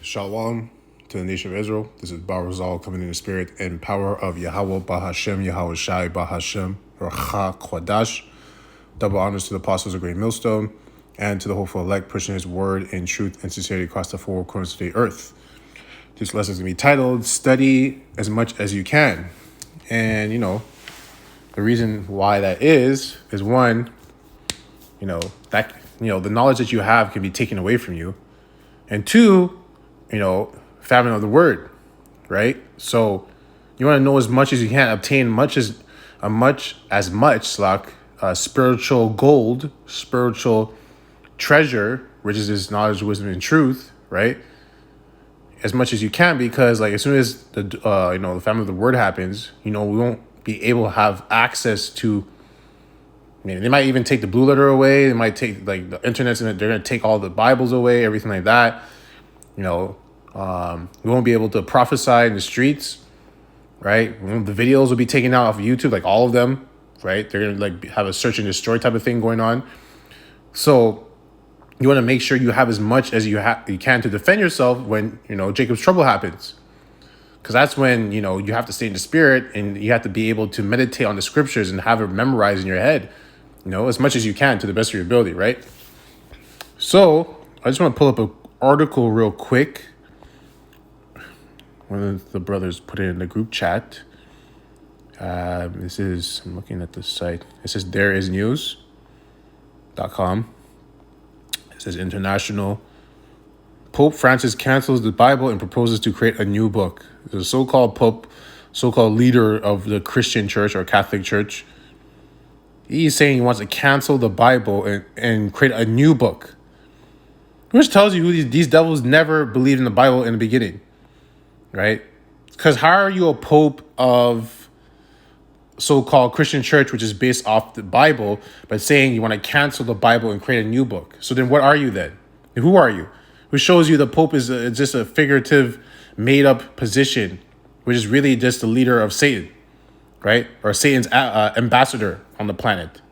Shalom to the nation of Israel. This is Barazal coming in the spirit and power of Yahweh Bahashem, Yahweh Shai Bahashem, Racha Kwadash. Double honors to the apostles of Great Millstone and to the hopeful elect, pushing his word in truth and sincerity across the four corners of the earth. This lesson is going to be titled, Study as Much as You Can. And, the reason why that is one, the knowledge that you have can be taken away from you. And two, famine of the word, right? So you want to know as much as you can, obtain spiritual gold, spiritual treasure, which is this knowledge, wisdom, and truth, right? As much as you can, because as soon as the famine of the word happens, we won't be able to have access to. They might even take the blue letter away. They might take the internet, and they're going to take all the Bibles away, everything like that. We won't be able to prophesy in the streets, right? The videos will be taken out of YouTube, all of them, right? They're going to have a search and destroy type of thing going on. So you want to make sure you have as much as you can to defend yourself when, Jacob's trouble happens. Because that's when, you have to stay in the spirit and you have to be able to meditate on the scriptures and have it memorized in your head, as much as you can to the best of your ability, right? So I just want to pull up an article real quick. One of the brothers put it in the group chat. I'm looking at the site. It says thereisnews.com. It says international. Pope Francis cancels the Bible and proposes to create a new book. The so-called Pope, so-called leader of the Christian church or Catholic church, he's saying he wants to cancel the Bible and create a new book. Which tells you these devils never believed in the Bible in the beginning, right? Because how are you a pope of so-called Christian church, which is based off the Bible, but saying you want to cancel the Bible and create a new book? So then what are you then? Who are you? Which shows you the pope is just a figurative, made-up position, which is really just the leader of Satan, right? Or Satan's ambassador on the planet.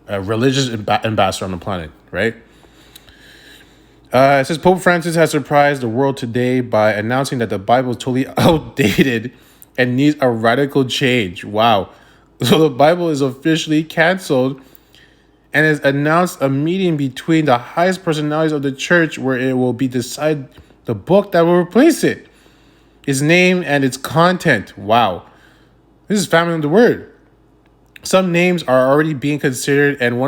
A religious ambassador on the planet, right? It says Pope Francis has surprised the world today by announcing that the Bible is totally outdated and needs a radical change. Wow. So the Bible is officially canceled and has announced a meeting between the highest personalities of the church where it will be decided the book that will replace it, its name and its content. Wow. This is famine of the word. Some names are already being considered, and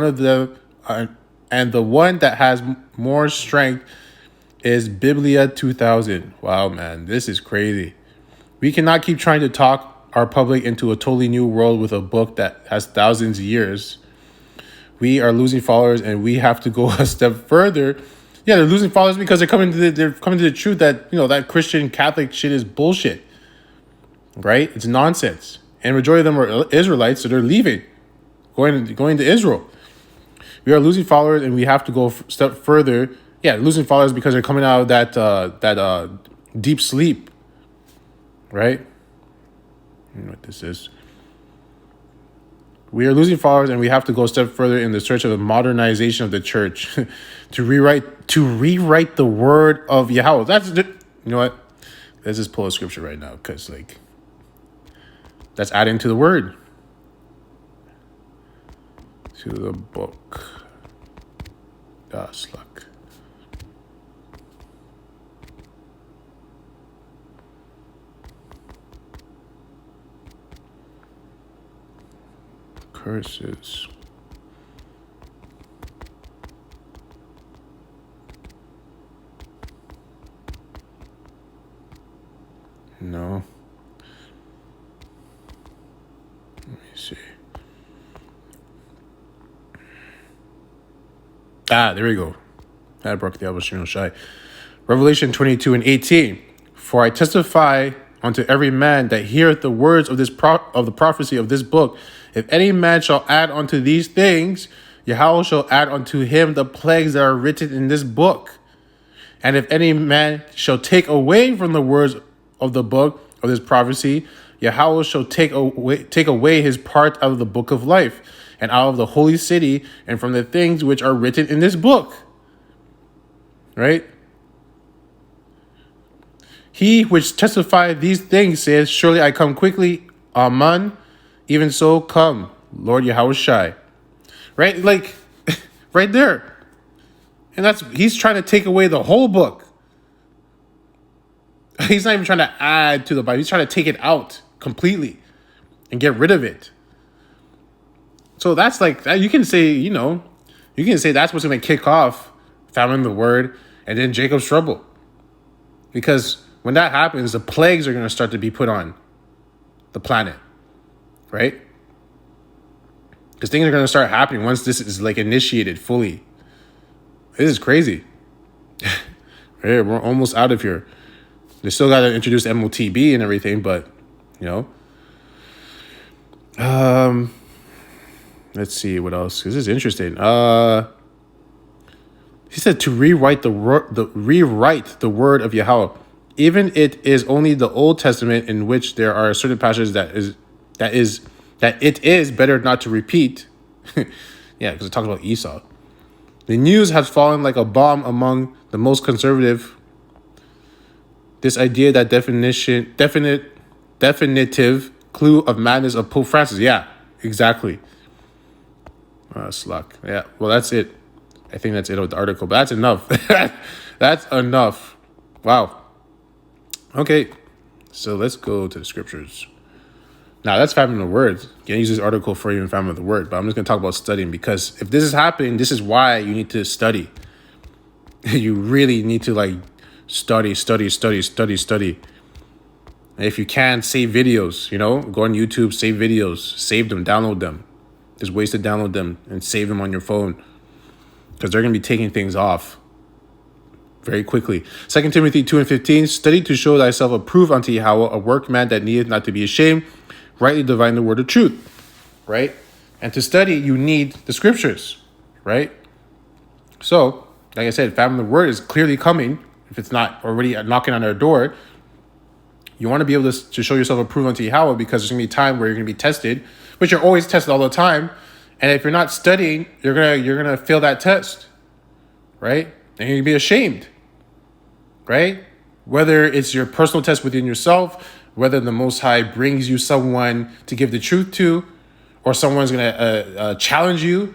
the one that has more strength is Biblia 2000. Wow, man, this is crazy. We cannot keep trying to talk our public into a totally new world with a book that has thousands of years. We are losing followers, and we have to go a step further. Yeah, they're losing followers because they're coming to the truth that that Christian Catholic shit is bullshit. Right? It's nonsense. And majority of them are Israelites, so they're leaving, going to Israel. We are losing followers, and we have to go a step further. Yeah, losing followers because they're coming out of that deep sleep, right? I don't know what this is. We are losing followers, and we have to go a step further in the search of the modernization of the church to rewrite the word of Yahweh. You know what? Let's just pull a scripture right now, because that's adding to the word. To the book. Luck. Curses. No. Let me see. There we go. I broke the Abishino Shai. Revelation 22:18. For I testify unto every man that heareth the words of of the prophecy of this book. If any man shall add unto these things, Yahweh shall add unto him the plagues that are written in this book. And if any man shall take away from the words of the book of this prophecy, Yahweh shall take away his part out of the book of life, and out of the holy city, and from the things which are written in this book. Right? He which testified these things says, surely I come quickly. Amen. Even so, come, Lord Yahushai. Right? Like, right there. And he's trying to take away the whole book. He's not even trying to add to the Bible. He's trying to take it out completely and get rid of it. So that's like, you can say, that's what's going to kick off famine the word and then Jacob's trouble. Because when that happens, the plagues are going to start to be put on the planet, right? Because things are going to start happening once this is like initiated fully. This is crazy. Right, we're almost out of here. They still got to introduce MOTB and everything, but, let's see what else. This is interesting. He said to rewrite the word of Yahweh, even it is only the Old Testament in which there are certain passages that it is better not to repeat. Yeah, because it talks about Esau. The news has fallen like a bomb among the most conservative. This idea that definitive clue of madness of Pope Francis. Yeah, exactly. Sluck. Yeah, well, that's it. I think that's it with the article, but that's enough. That's enough. Wow. Okay, so let's go to the scriptures. Now, that's famine of the word. Can't use this article for even famine of the word, but I'm just going to talk about studying, because if this is happening, this is why you need to study. You really need to study. And if you can, save videos, go on YouTube, save videos, save them, download them. There's ways to download them and save them on your phone, because they're going to be taking things off very quickly. 2 Timothy 2:15, study to show thyself approved unto Yahweh, a workman that needeth not to be ashamed, rightly dividing the word of truth, right? And to study, you need the scriptures, right? So, like I said, famine of the word is clearly coming. If it's not already knocking on our door, you want to be able to show yourself approved unto Yahweh, because there's going to be a time where you're going to be tested, but you're always tested all the time. And if you're not studying, you're gonna fail that test, right? And you're gonna be ashamed, right? Whether it's your personal test within yourself, whether the Most High brings you someone to give the truth to, or someone's gonna challenge you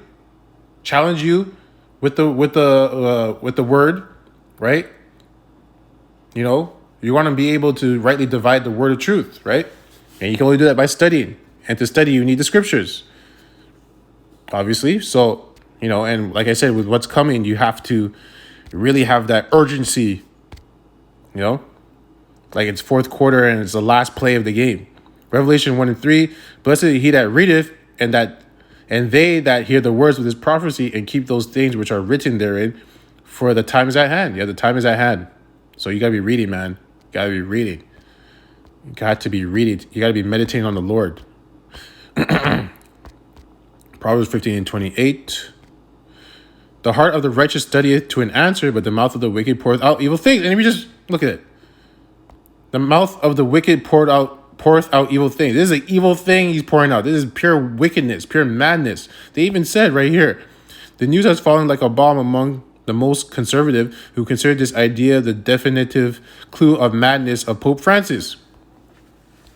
with the word, right? You want to be able to rightly divide the word of truth, right? And you can only do that by studying. And to study, you need the scriptures, obviously. So, and like I said, with what's coming, you have to really have that urgency, like it's fourth quarter and it's the last play of the game. Revelation 1:3, blessed is he that readeth, and they that hear the words of this prophecy and keep those things which are written therein, for the time is at hand. Yeah, the time is at hand. So you got to be reading, man. You got to be reading. You got to be reading. You got to be meditating on the Lord. Proverbs 15:28. The heart of the righteous studieth to an answer, but the mouth of the wicked poureth out evil things. And if you just look at it, the mouth of the wicked poureth out evil things. This is an evil thing he's pouring out. This is pure wickedness, pure madness. They even said right here, the news has fallen like a bomb among the most conservative, who consider this idea the definitive clue of madness of Pope Francis.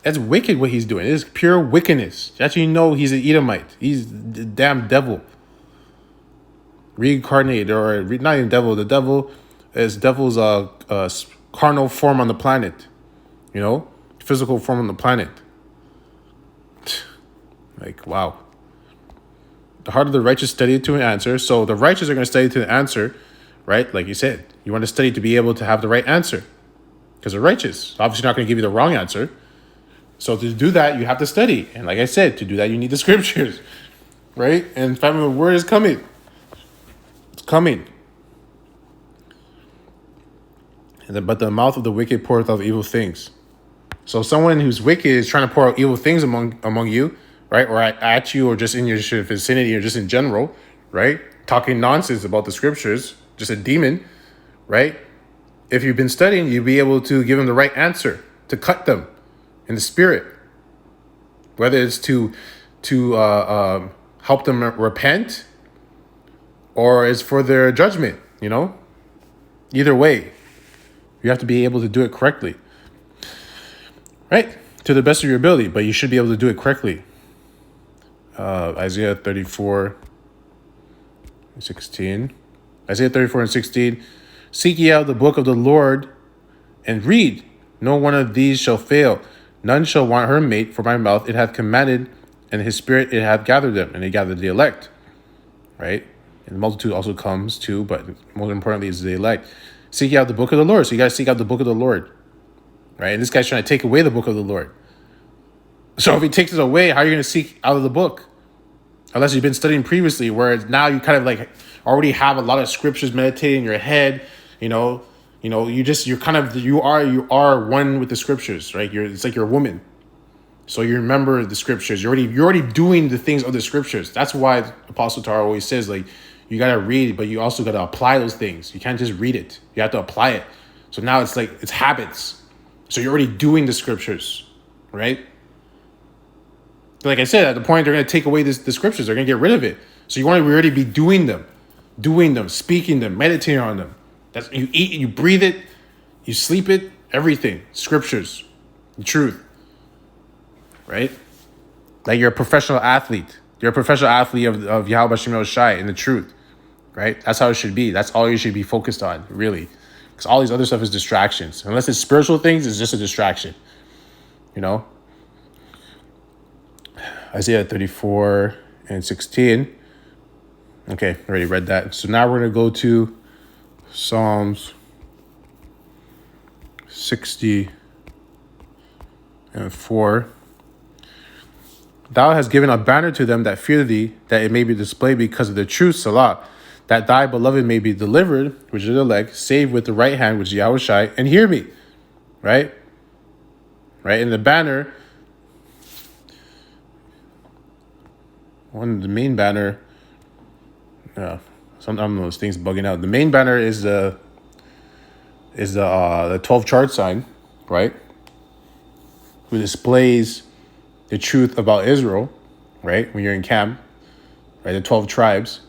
That's wicked what he's doing. It is pure wickedness. That's how you know he's an Edomite. He's the damn devil. Reincarnated, or not even devil. The devil is devil's carnal form on the planet. Physical form on the planet. Like, wow. The heart of the righteous study to an answer. So the righteous are going to study to the answer, right? Like you said, you want to study to be able to have the right answer, because they're righteous. Obviously not going to give you the wrong answer. So to do that, you have to study. And like I said, to do that, you need the scriptures, right? And famine of the word is coming. It's coming. But the mouth of the wicked poureth out evil things. So someone who's wicked is trying to pour out evil things among you, right? Or at you, or just in your vicinity, or just in general, right? Talking nonsense about the scriptures, just a demon, right? If you've been studying, you'll be able to give them the right answer, to cut them in the spirit, whether it's to help them repent, or it's for their judgment. Either way, you have to be able to do it correctly. right? To the best of your ability, but you should be able to do it correctly. Isaiah 34:16. Isaiah 34:16. Seek ye out the book of the Lord and read. No one of these shall fail. None shall want her mate, for my mouth it hath commanded, and his spirit it hath gathered them, and it gathered the elect. Right? And the multitude also comes too, but most importantly is the elect. Seek ye out the book of the Lord. So you guys seek out the book of the Lord. Right? And this guy's trying to take away the book of the Lord. So if he takes it away, how are you going to seek out of the book? Unless you've been studying previously, where now you kind of like already have a lot of scriptures meditating in your head. You are one with the scriptures, right? It's like you're a woman. So you remember the scriptures. You're already doing the things of the scriptures. That's why Apostle Tara always says, like, you got to read, but you also got to apply those things. You can't just read it. You have to apply it. So now it's like, it's habits. So you're already doing the scriptures, right? Like I said, at the point they're going to take away the scriptures. They're going to get rid of it. So you want to already be doing them, speaking them, meditating on them. That's, you eat, you breathe it, you sleep it, everything. Scriptures, the truth, right? Like you're a professional athlete. You're a professional athlete of Yahweh Shem Shai in the truth, right? That's how it should be. That's all you should be focused on, really. Because all these other stuff is distractions. Unless it's spiritual things, it's just a distraction, you know? Isaiah 34:16. Okay, already read that. So now we're going to go to Psalms 60:4. Thou hast given a banner to them that fear thee, that it may be displayed because of the truth, Salah, that thy beloved may be delivered, which is the elect, save with the right hand, which is Yahweh Shai, and hear me. Right? Right? In the banner, the main banner, some of those things bugging out. The main banner is the 12 chart sign, right? Who displays the truth about Israel, right? When you're in camp, right? The 12 tribes.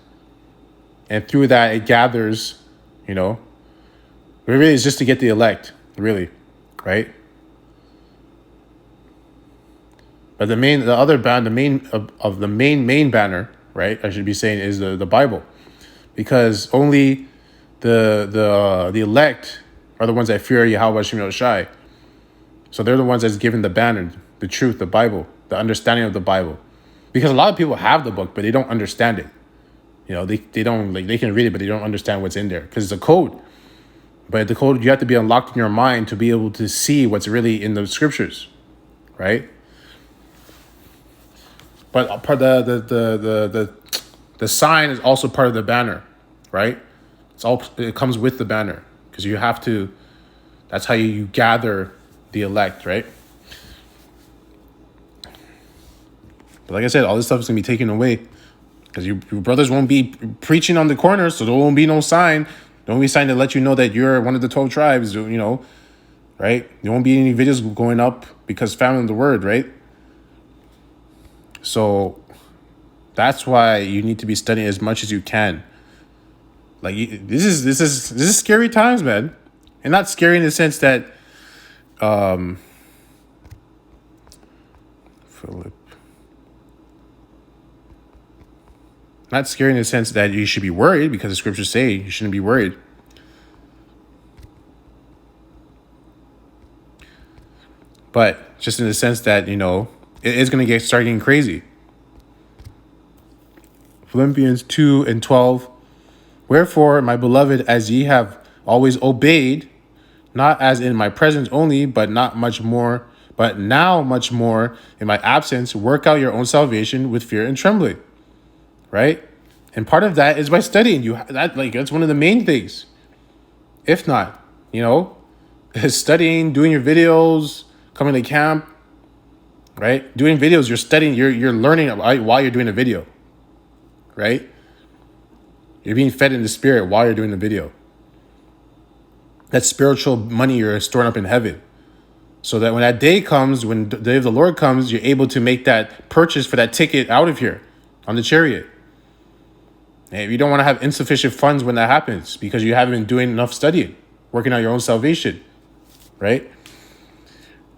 And through that, it gathers, it really is just to get the elect, really, right? But the main banner, right? I should be saying is the Bible, because only the elect are the ones that fear Yahweh Shem Shai. So they're the ones that's given the banner, the truth, the Bible, the understanding of the Bible. Because a lot of people have the book, but they don't understand it. They don't, like, they can read it, but they don't understand what's in there because it's a code. But the code, you have to be unlocked in your mind to be able to see what's really in the scriptures, right? But part of the sign is also part of the banner, right? It comes with the banner because you have to. That's how you gather the elect, right? But like I said, all this stuff is gonna be taken away because your brothers won't be preaching on the corner, so there won't be no sign. There won't be a sign to let you know that you're one of the 12 tribes, right? There won't be any videos going up because famine of the word, right? So that's why you need to be studying as much as you can. Like, this is scary times, man, and not scary in the sense that, not scary in the sense that you should be worried, because the scriptures say you shouldn't be worried. But just in the sense that, it is going to start getting crazy. Philippians 2:12. Wherefore, my beloved, as ye have always obeyed, not as in my presence only, but now much more in my absence, work out your own salvation with fear and trembling. Right? And part of that is by studying. That's one of the main things. If not, is studying, doing your videos, coming to camp, right? Doing videos, you're studying, you're learning while you're doing a video, right? You're being fed in the spirit while you're doing the video. That's spiritual money you're storing up in heaven. So that when that day comes, when the day of the Lord comes, you're able to make that purchase for that ticket out of here on the chariot. And you don't want to have insufficient funds when that happens because you haven't been doing enough studying, working on your own salvation, right?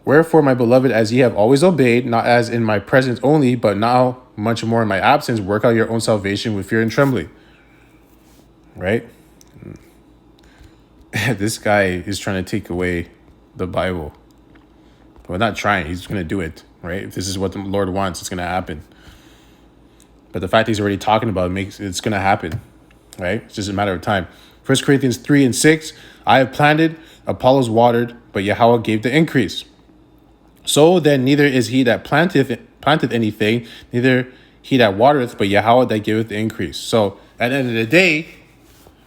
Wherefore, my beloved, as ye have always obeyed, not as in my presence only, but now much more in my absence, work out your own salvation with fear and trembling. Right? This guy is trying to take away the Bible. Well, not trying. He's going to do it. Right? If this is what the Lord wants, it's going to happen. But the fact that he's already talking about it makes it's going to happen. Right? It's just a matter of time. 1 Corinthians 3:6, I have planted, Apollos watered, but Yahweh gave the increase. So then neither is he that planteth anything, neither he that watereth, but Yahweh that giveth the increase. So at the end of the day,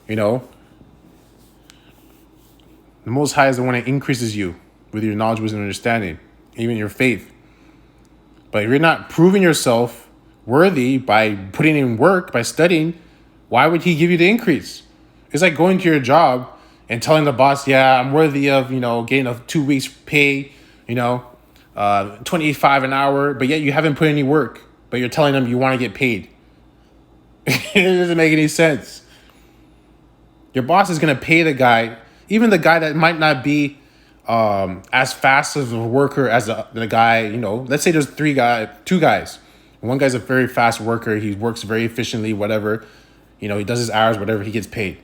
the Most High is the one that increases you with your knowledge, wisdom, and understanding, even your faith. But if you're not proving yourself worthy by putting in work, by studying, why would he give you the increase? It's like going to your job and telling the boss, yeah, I'm worthy of, getting a 2 weeks pay, 25 an hour, but yet you haven't put any work, but you're telling them you want to get paid. It doesn't make any sense. Your boss is going to pay the guy, even the guy that might not be as fast of a worker as the guy, let's say there's two guys. One guy's a very fast worker. He works very efficiently, whatever. He does his hours, whatever, he gets paid.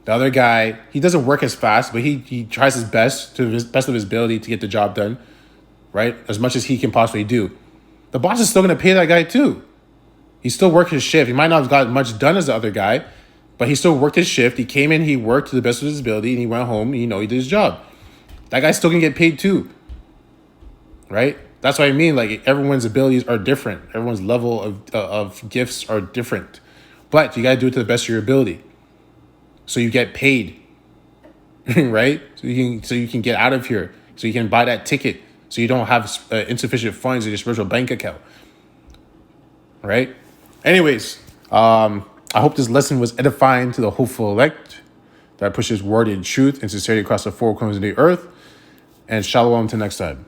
The other guy, he doesn't work as fast, but he tries his best, to his best of his ability, to get the job done, right? As much as he can possibly do. The boss is still going to pay that guy too. He still worked his shift. He might not have got much done as the other guy, but he still worked his shift. He came in, he worked to the best of his ability, and he went home, and, he did his job. That guy's still going to get paid too, right? That's what I mean. Like, everyone's abilities are different. Everyone's level of gifts are different. But you got to do it to the best of your ability. So you get paid, right? So you can get out of here. So you can buy that ticket. So you don't have insufficient funds in your spiritual bank account, right? Anyways, I hope this lesson was edifying to the hopeful elect that pushes word in truth and sincerity across the four corners of the earth. And shalom till next time.